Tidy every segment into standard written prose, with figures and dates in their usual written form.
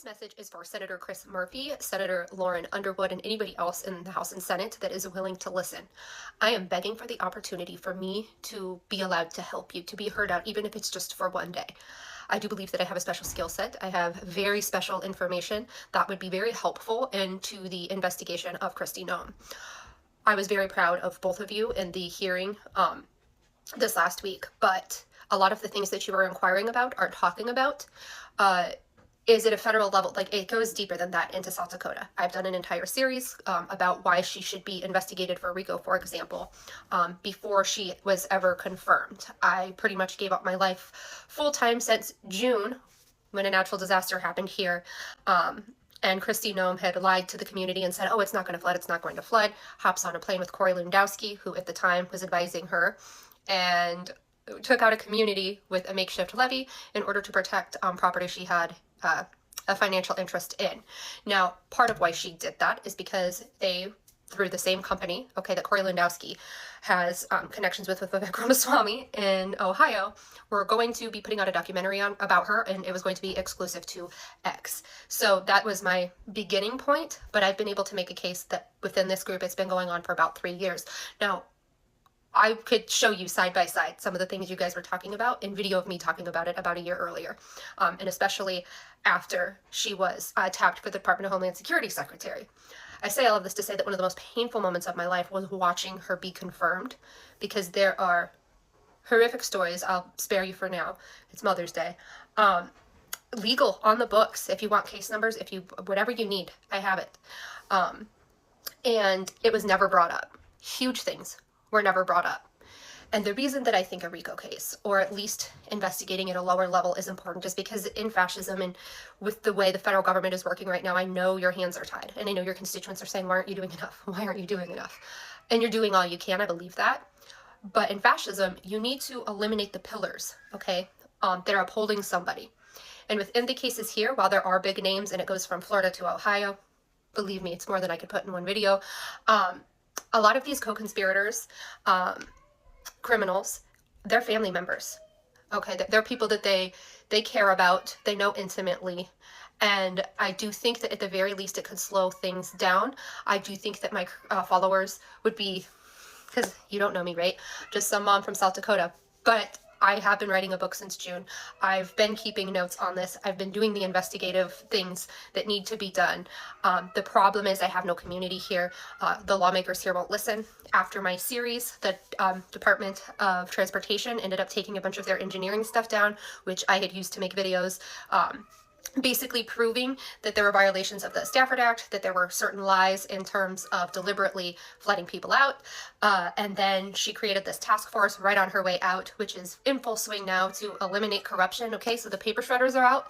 message is for Senator Chris Murphy, Senator Lauren Underwood, and anybody else in the House and Senate that is willing to listen. I am begging for the opportunity for me to be allowed to help you, to be heard out, even if it's just for one day. I do believe that I have a special skill set. I have very special information that would be very helpful into the investigation of Kristi Noem. I was very proud of both of you in the hearing this last week, but a lot of the things that you are inquiring about are talking about. Is it a federal level? Like, it goes deeper than that into South Dakota. I've done an entire series about why she should be investigated for RICO, for example, before she was ever confirmed. I pretty much gave up my life full-time since June when a natural disaster happened here. And Kristi Noem had lied to the community and said, oh, it's not going to flood, it's not going to flood. Hops on a plane with Corey Lewandowski, who at the time was advising her, and took out a community with a makeshift levee in order to protect property she had a financial interest in. Now, part of why she did that is because they, through the same company, that Corey Lewandowski has connections with Vivek Ramaswamy in Ohio, were going to be putting out a documentary about her, and it was going to be exclusive to X. So that was my beginning point, but I've been able to make a case that within this group, it's been going on for about 3 years. Now, I could show you side by side some of the things you guys were talking about in video of me talking about it about a year earlier, and especially after she was tapped for the Department of Homeland Security Secretary. I say all of this to say that one of the most painful moments of my life was watching her be confirmed, because there are horrific stories. I'll spare you for now. It's Mother's Day. Legal on the books. If you want case numbers, if you whatever you need, I have it. And it was never brought up. Huge things were never brought up. And the reason that I think a RICO case, or at least investigating at a lower level, is important is because in fascism and with the way the federal government is working right now, I know your hands are tied. And I know your constituents are saying, why aren't you doing enough? Why aren't you doing enough? And you're doing all you can, I believe that. But in fascism, you need to eliminate the pillars, that are upholding somebody. And within the cases here, while there are big names, and it goes from Florida to Ohio, believe me, it's more than I could put in one video, a lot of these co-conspirators, criminals, they're family members. They're people that they care about, they know intimately. And I do think that at the very least it could slow things down. I do think that my followers would be, because you don't know me, right? Just some mom from South Dakota. But I have been writing a book since June. I've been keeping notes on this. I've been doing the investigative things that need to be done. The problem is I have no community here. The lawmakers here won't listen. After my series, the Department of Transportation ended up taking a bunch of their engineering stuff down, which I had used to make videos, basically proving that there were violations of the Stafford Act, that there were certain lies in terms of deliberately flooding people out. And then she created this task force right on her way out, which is in full swing now to eliminate corruption. So the paper shredders are out.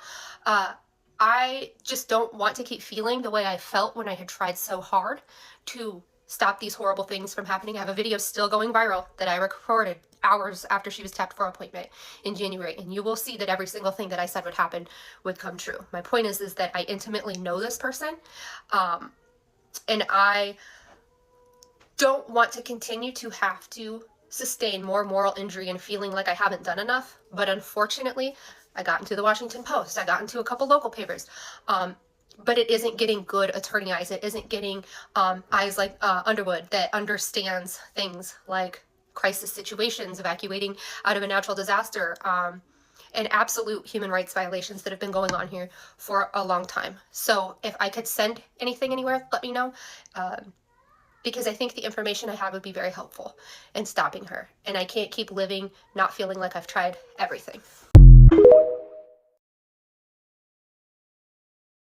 I just don't want to keep feeling the way I felt when I had tried so hard to stop these horrible things from happening. I have a video still going viral that I recorded hours after she was tapped for appointment in January, and you will see that every single thing that I said would happen would come true. My point is that I intimately know this person, and I don't want to continue to have to sustain more moral injury and feeling like I haven't done enough. But unfortunately, I got into the Washington Post, I got into a couple local papers, but it isn't getting good attorney eyes. It isn't getting eyes like Underwood that understands things like crisis situations, evacuating out of a natural disaster, and absolute human rights violations that have been going on here for a long time. So if I could send anything anywhere, let me know, because I think the information I have would be very helpful in stopping her. And I can't keep living not feeling like I've tried everything.